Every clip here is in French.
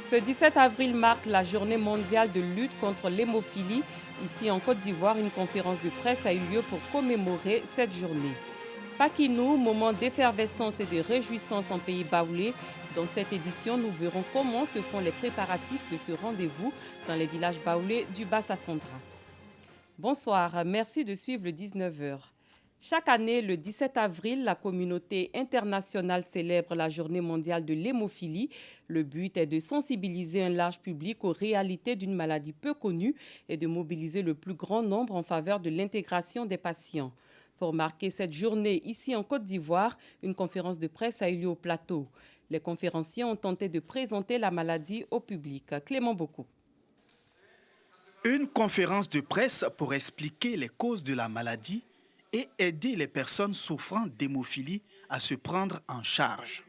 Ce 17 avril marque la journée mondiale de lutte contre l'hémophilie. Ici en Côte d'Ivoire, une conférence de presse a eu lieu pour commémorer cette journée. Pakinou, moment d'effervescence et de réjouissance en pays baoulé. Dans cette édition, nous verrons comment se font les préparatifs de ce rendez-vous dans les villages baoulés du Bassa-Centra. Bonsoir, merci de suivre le 19h. Chaque année, le 17 avril, la communauté internationale célèbre la journée mondiale de l'hémophilie. Le but est de sensibiliser un large public aux réalités d'une maladie peu connue et de mobiliser le plus grand nombre en faveur de l'intégration des patients. Pour marquer cette journée ici en Côte d'Ivoire, une conférence de presse a eu lieu au plateau. Les conférenciers ont tenté de présenter la maladie au public. Clément Bocou. Une conférence de presse pour expliquer les causes de la maladie et aider les personnes souffrant d'hémophilie à se prendre en charge.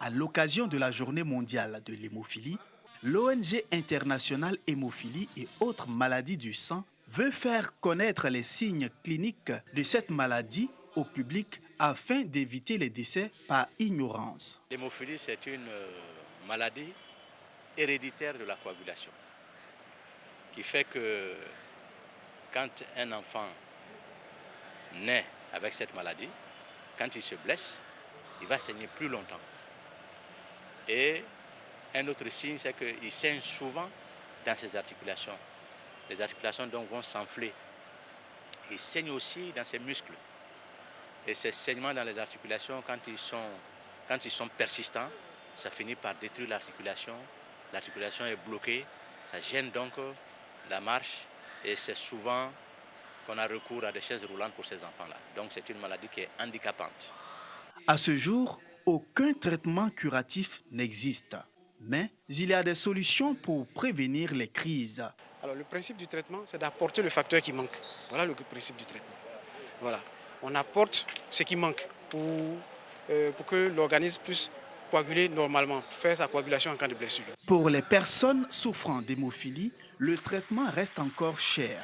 À l'occasion de la journée mondiale de l'hémophilie, l'ONG internationale hémophilie et autres maladies du sang veut faire connaître les signes cliniques de cette maladie au public afin d'éviter les décès par ignorance. L'hémophilie, c'est une maladie héréditaire de la coagulation qui fait que quand un enfant naît avec cette maladie, quand il se blesse, il va saigner plus longtemps. Et un autre signe, c'est qu'il saigne souvent dans ses articulations. Les articulations donc vont s'enfler. Il saigne aussi dans ses muscles. Et ces saignements dans les articulations, quand ils sont persistants, ça finit par détruire l'articulation. L'articulation est bloquée, ça gêne donc la marche et c'est souvent qu'on a recours à des chaises roulantes pour ces enfants-là. Donc c'est une maladie qui est handicapante. À ce jour, aucun traitement curatif n'existe. Mais il y a des solutions pour prévenir les crises. Alors le principe du traitement, c'est d'apporter le facteur qui manque. Voilà le principe du traitement. Voilà. On apporte ce qui manque pour que l'organisme puisse coaguler normalement, faire sa coagulation en cas de blessure. Pour les personnes souffrant d'hémophilie, le traitement reste encore cher.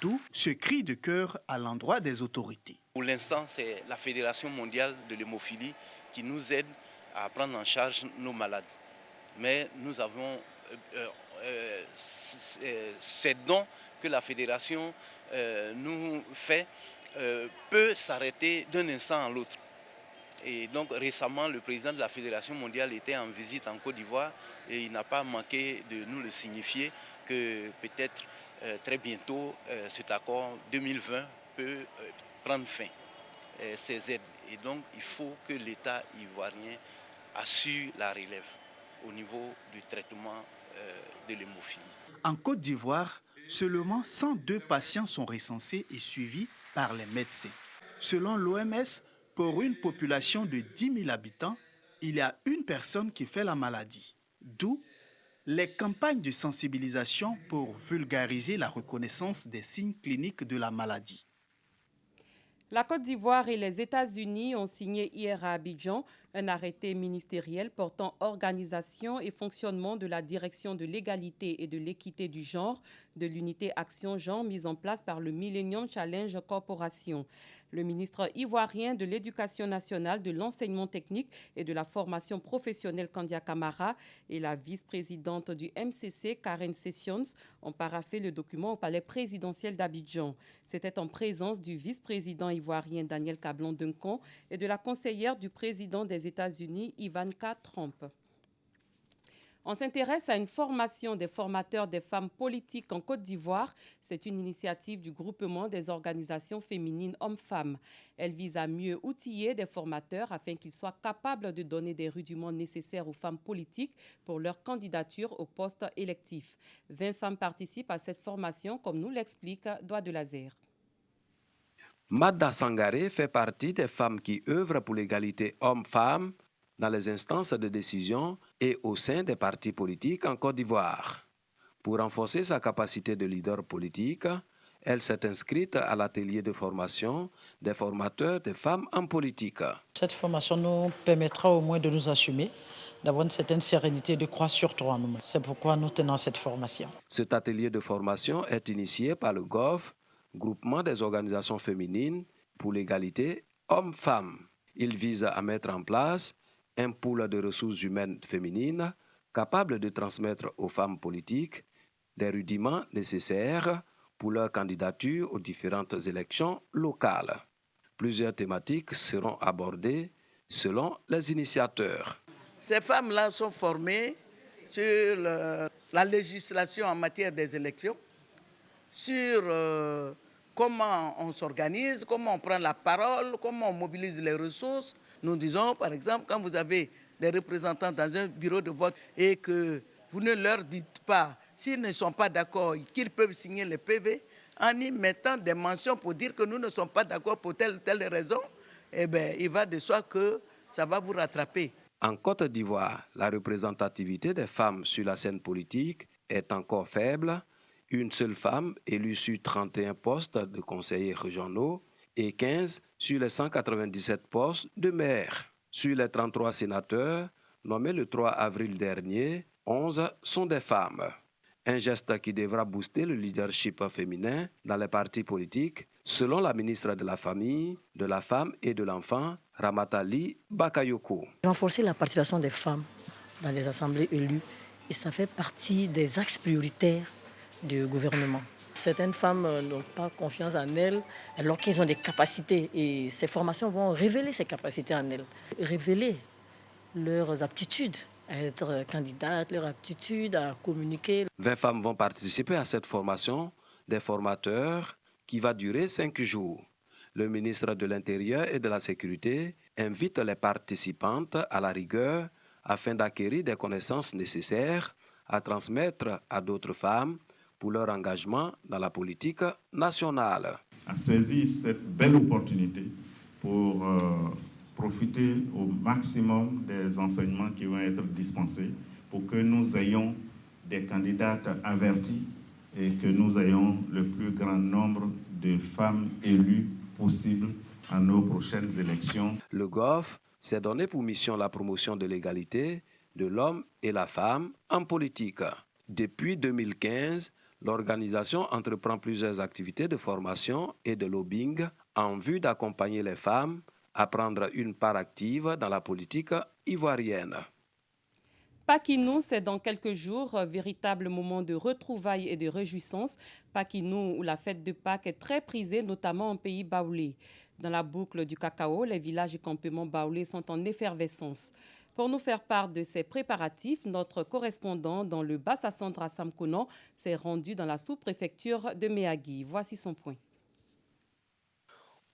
D'où ce cri de cœur à l'endroit des autorités. Pour l'instant, c'est la Fédération mondiale de l'hémophilie qui nous aide à prendre en charge nos malades. Mais nous avons ces dons que la Fédération nous fait peut s'arrêter d'un instant à l'autre. Et donc récemment, le président de la Fédération mondiale était en visite en Côte d'Ivoire et il n'a pas manqué de nous le signifier que peut-être très bientôt cet accord 2020 peut prendre fin, ces aides. Et donc il faut que l'État ivoirien assure la relève au niveau du traitement de l'hémophilie. En Côte d'Ivoire, seulement 102 patients sont recensés et suivis par les médecins. Selon l'OMS, pour une population de 10 000 habitants, il y a une personne qui fait la maladie. D'où les campagnes de sensibilisation pour vulgariser la reconnaissance des signes cliniques de la maladie. La Côte d'Ivoire et les États-Unis ont signé hier à Abidjan un arrêté ministériel portant organisation et fonctionnement de la direction de l'égalité et de l'équité du genre de l'unité Action Genre mise en place par le Millennium Challenge Corporation. Le ministre ivoirien de l'Éducation nationale, de l'enseignement technique et de la formation professionnelle Kandia Camara et la vice-présidente du MCC, Karen Sessions, ont paraphé le document au palais présidentiel d'Abidjan. C'était en présence du vice-président ivoirien Daniel Cablon-Duncan et de la conseillère du président des États-Unis, Ivanka Trump. On s'intéresse à une formation des formateurs des femmes politiques en Côte d'Ivoire. C'est une initiative du groupement des organisations féminines hommes-femmes. Elle vise à mieux outiller des formateurs afin qu'ils soient capables de donner des rudiments nécessaires aux femmes politiques pour leur candidature au poste électif. 20 femmes participent à cette formation, comme nous l'explique Doigt de Laser. Madda Sangaré fait partie des femmes qui œuvrent pour l'égalité hommes-femmes dans les instances de décision et au sein des partis politiques en Côte d'Ivoire. Pour renforcer sa capacité de leader politique, elle s'est inscrite à l'atelier de formation des formateurs de femmes en politique. Cette formation nous permettra au moins de nous assumer, d'avoir une certaine sérénité, de croire surtout en nous. C'est pourquoi nous tenons cette formation. Cet atelier de formation est initié par le GOF, Groupement des organisations féminines pour l'égalité hommes-femmes. Il vise à mettre en place un pool de ressources humaines féminines capables de transmettre aux femmes politiques des rudiments nécessaires pour leur candidature aux différentes élections locales. Plusieurs thématiques seront abordées selon les initiateurs. Ces femmes-là sont formées sur la législation en matière des élections, sur comment on s'organise, comment on prend la parole, comment on mobilise les ressources. Nous disons, par exemple, quand vous avez des représentants dans un bureau de vote et que vous ne leur dites pas, s'ils ne sont pas d'accord, qu'ils peuvent signer les PV, en y mettant des mentions pour dire que nous ne sommes pas d'accord pour telle ou telle raison, eh bien, il va de soi que ça va vous rattraper. En Côte d'Ivoire, la représentativité des femmes sur la scène politique est encore faible. Une seule femme élue sur 31 postes de conseillers régionaux et 15 sur les 197 postes de maire. Sur les 33 sénateurs nommés le 3 avril dernier, 11 sont des femmes. Un geste qui devra booster le leadership féminin dans les partis politiques, selon la ministre de la Famille, de la Femme et de l'Enfant, Ramata Ly Bakayoko. Renforcer la participation des femmes dans les assemblées élues, et ça fait partie des axes prioritaires du gouvernement. Certaines femmes n'ont pas confiance en elles alors qu'elles ont des capacités et ces formations vont révéler ces capacités en elles, révéler leurs aptitudes à être candidates, leur aptitude à communiquer. 20 femmes vont participer à cette formation des formateurs qui va durer 5 jours. Le ministre de l'Intérieur et de la Sécurité invite les participantes à la rigueur afin d'acquérir des connaissances nécessaires à transmettre à d'autres femmes pour leur engagement dans la politique nationale. À saisir cette belle opportunité pour profiter au maximum des enseignements qui vont être dispensés pour que nous ayons des candidates averties et que nous ayons le plus grand nombre de femmes élues possible à nos prochaines élections. Le GOF s'est donné pour mission la promotion de l'égalité de l'homme et la femme en politique. Depuis 2015, l'organisation entreprend plusieurs activités de formation et de lobbying en vue d'accompagner les femmes à prendre une part active dans la politique ivoirienne. Paquinou, c'est dans quelques jours, véritable moment de retrouvailles et de réjouissance. Paquinou, où la fête de Pâques est très prisée, notamment en pays baoulé. Dans la boucle du cacao, les villages et campements baoulés sont en effervescence. Pour nous faire part de ces préparatifs, notre correspondant dans le Bas-Sassandra Samkonan s'est rendu dans la sous-préfecture de Méagui. Voici son point.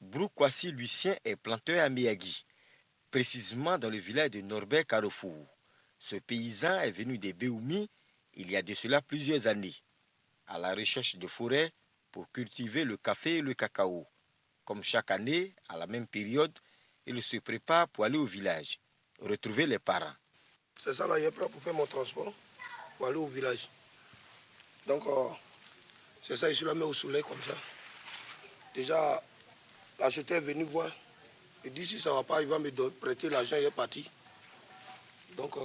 Broukwasi Lucien est planteur à Méagui, précisément dans le village de Norbert Carrefour. Ce paysan est venu des Béoumi il y a de cela plusieurs années, à la recherche de forêts pour cultiver le café et le cacao. Comme chaque année, à la même période, il se prépare pour aller au village, retrouver les parents. C'est ça là, il est prêt pour faire mon transport, pour aller au village. Donc, c'est ça, je suis là, mais au soleil comme ça. Déjà, l'acheteur est venu voir. Il dit si ça ne va pas, il va me prêter l'argent, il est parti. Donc,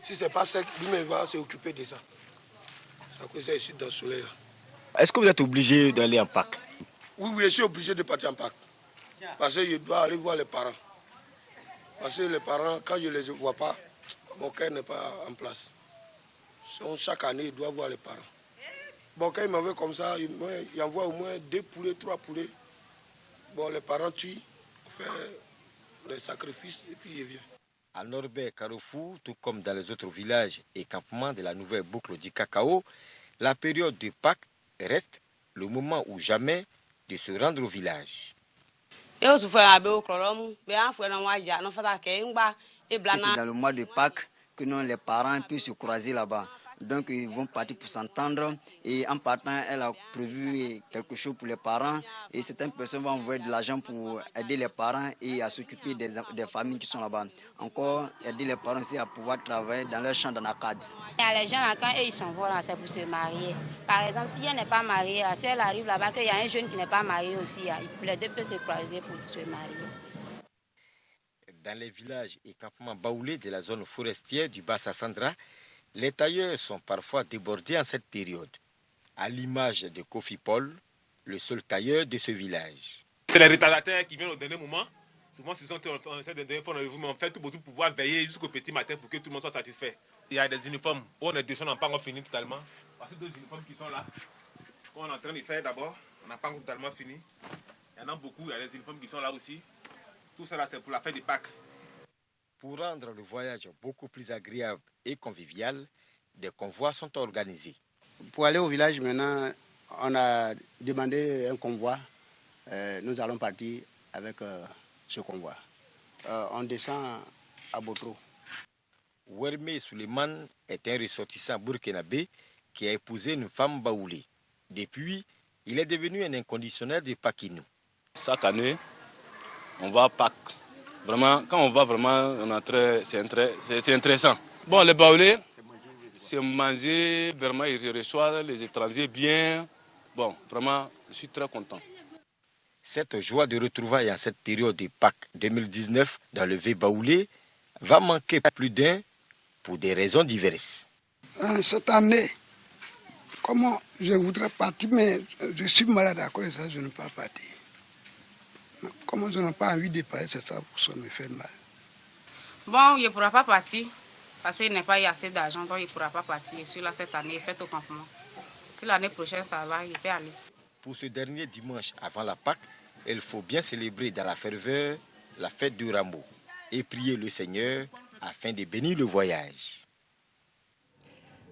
si ce n'est pas sec, lui-même va s'occuper de ça. C'est à cause de ça, je suis dans le soleil là. Est-ce que vous êtes obligé d'aller en Pâques? Oui, je suis obligé de partir en Pâques. Parce que je dois aller voir les parents. Parce que les parents, quand je ne les vois pas, mon cœur n'est pas en place. Donc, chaque année, il doit voir les parents. Bon, quand il m'envoie comme ça, il envoie au moins 2 poulets, 3 poulets. Bon, les parents tuent, on fait les sacrifices et puis il vient. À Norbert Carrefour, tout comme dans les autres villages et campements de la nouvelle boucle du cacao, la période de Pâques reste le moment ou jamais de se rendre au village. C'est dans le mois de Pâques que les parents peuvent se croiser là-bas. Donc ils vont partir pour s'entendre et en partant, elle a prévu quelque chose pour les parents et certaines personnes vont envoyer de l'argent pour aider les parents et à s'occuper des familles qui sont là-bas. Encore aider les parents aussi à pouvoir travailler dans leur champ d'anacade. Les gens, quand eux, ils s'en vont là, c'est pour se marier. Par exemple, si elle n'est pas mariée, si elle arrive là-bas, qu'il y a un jeune qui n'est pas marié aussi, les deux peuvent se croiser pour se marier. Dans les villages et campements baoulés de la zone forestière du Bas-Sassandra, les tailleurs sont parfois débordés en cette période, à l'image de Kofi Paul, le seul tailleur de ce village. C'est les retardataires qui viennent au dernier moment. Souvent, si on essaie de donner un rendez-vous, mais on fait tout pour pouvoir veiller jusqu'au petit matin pour que tout le monde soit satisfait. Il y a des uniformes où on est dessus, on n'a pas encore fini totalement. Parce que deux uniformes qui sont là, qu'on est en train de faire d'abord, on n'a pas encore totalement fini. Il y en a beaucoup, il y a des uniformes qui sont là aussi. Tout ça là, c'est pour la fête des Pâques. Pour rendre le voyage beaucoup plus agréable et convivial, des convois sont organisés. Pour aller au village maintenant, on a demandé un convoi. Nous allons partir avec ce convoi. On descend à Botro. Werme Suleiman est un ressortissant burkinabé qui a épousé une femme baoulée. Depuis, il est devenu un inconditionnel de Pakinou. Chaque année, on va à Pâques. Vraiment, quand on va vraiment, c'est intéressant. Bon, les baoulés, c'est manger, vraiment, ils reçoivent les étrangers bien. Bon, vraiment, je suis très content. Cette joie de retrouvailles en cette période de Pâques 2019 dans le V-Baoulé va manquer plus d'un pour des raisons diverses. Cette année, comment je voudrais partir, mais je suis malade à cause de ça, je ne peux pas partir. Comment je n'ai pas envie de partir, c'est ça, ça me fait mal. Bon, il ne pourra pas partir parce qu'il n'a pas eu assez d'argent, donc il ne pourra pas partir. Je suis là cette année, il fait au campement. Si l'année prochaine ça va, il peut aller. Pour ce dernier dimanche avant la Pâques, il faut bien célébrer dans la ferveur la fête du Rameau et prier le Seigneur afin de bénir le voyage.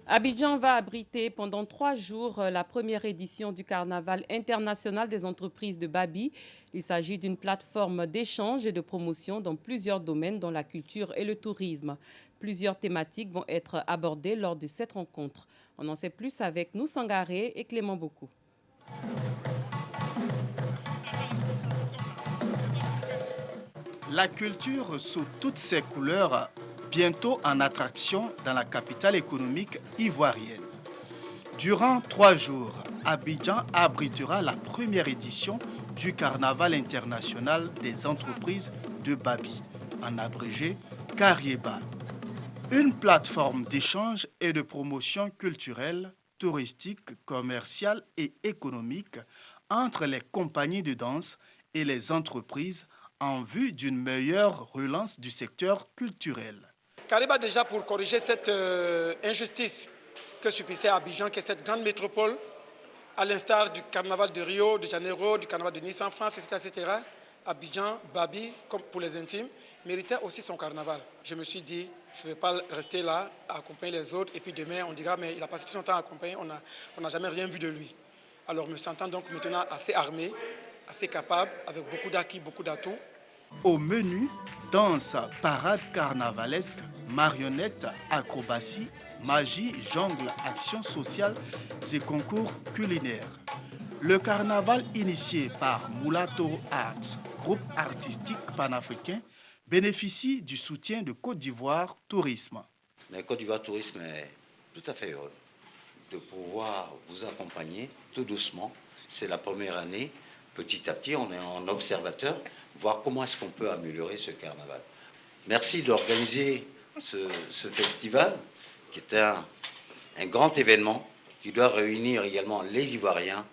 Abidjan va abriter pendant 3 jours la première édition du Carnaval international des entreprises de Babi. Il s'agit d'une plateforme d'échange et de promotion dans plusieurs domaines, dont la culture et le tourisme. Plusieurs thématiques vont être abordées lors de cette rencontre. On en sait plus avec nous, Sangaré et Clément Beaucoup. La culture sous toutes ses couleurs, bientôt en attraction dans la capitale économique ivoirienne. Durant 3 jours, Abidjan abritera la première édition du Carnaval international des entreprises de Babi, en abrégé Cariéba. Une plateforme d'échange et de promotion culturelle, touristique, commerciale et économique entre les compagnies de danse et les entreprises en vue d'une meilleure relance du secteur culturel. Cariéba, déjà pour corriger cette injustice que subissait Abidjan, qui est cette grande métropole, à l'instar du carnaval de Rio, de Janeiro, du carnaval de Nice en France, etc. Abidjan, Babi, comme pour les intimes, méritait aussi son carnaval. Je me suis dit, je ne vais pas rester là à accompagner les autres et puis demain on dira mais il a passé tout son temps à accompagner, on n'a jamais rien vu de lui. Alors me sentant donc maintenant assez armé, assez capable, avec beaucoup d'acquis, beaucoup d'atouts. Au menu, danse, parade carnavalesque, marionnettes, acrobatie, magie, jongle, actions sociales et concours culinaires. Le carnaval initié par Moulato Arts, groupe artistique panafricain, bénéficie du soutien de Côte d'Ivoire Tourisme. Mais Côte d'Ivoire Tourisme est tout à fait heureux de pouvoir vous accompagner tout doucement. C'est la première année. Petit à petit, on est en observateur, voir comment est-ce qu'on peut améliorer ce carnaval. Merci d'organiser ce festival, qui est un grand événement qui doit réunir également les Ivoiriens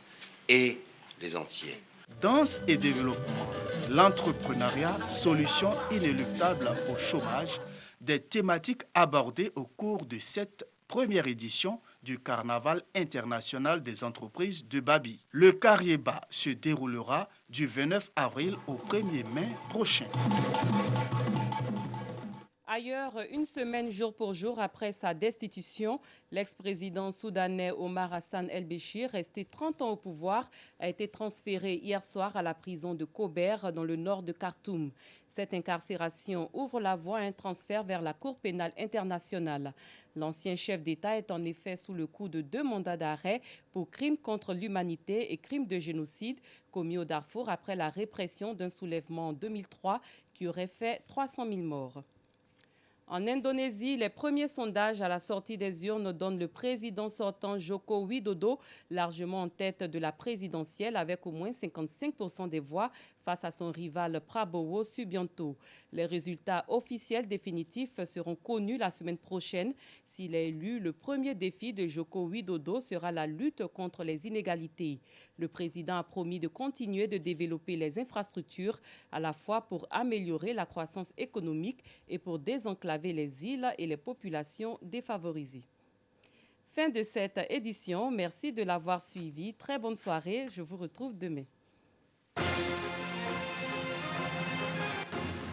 et les Antillais. Danse et développement, l'entrepreneuriat, solution inéluctable au chômage, des thématiques abordées au cours de cette première édition du Carnaval international des entreprises de Babi. Le Cariéba se déroulera du 29 avril au 1er mai prochain. Ailleurs, une semaine jour pour jour après sa destitution, l'ex-président soudanais Omar Hassan El-Béchir, resté 30 ans au pouvoir, a été transféré hier soir à la prison de Kober dans le nord de Khartoum. Cette incarcération ouvre la voie à un transfert vers la Cour pénale internationale. L'ancien chef d'État est en effet sous le coup de 2 mandats d'arrêt pour crimes contre l'humanité et crimes de génocide commis au Darfour après la répression d'un soulèvement en 2003 qui aurait fait 300 000 morts. En Indonésie, les premiers sondages à la sortie des urnes donnent le président sortant Joko Widodo largement en tête de la présidentielle avec au moins 55% des voix face à son rival Prabowo Subianto. Les résultats officiels définitifs seront connus la semaine prochaine. S'il est élu, le premier défi de Joko Widodo sera la lutte contre les inégalités. Le président a promis de continuer de développer les infrastructures à la fois pour améliorer la croissance économique et pour désenclaver les îles et les populations défavorisées. Fin de cette édition. Merci de l'avoir suivi. Très bonne soirée. Je vous retrouve demain.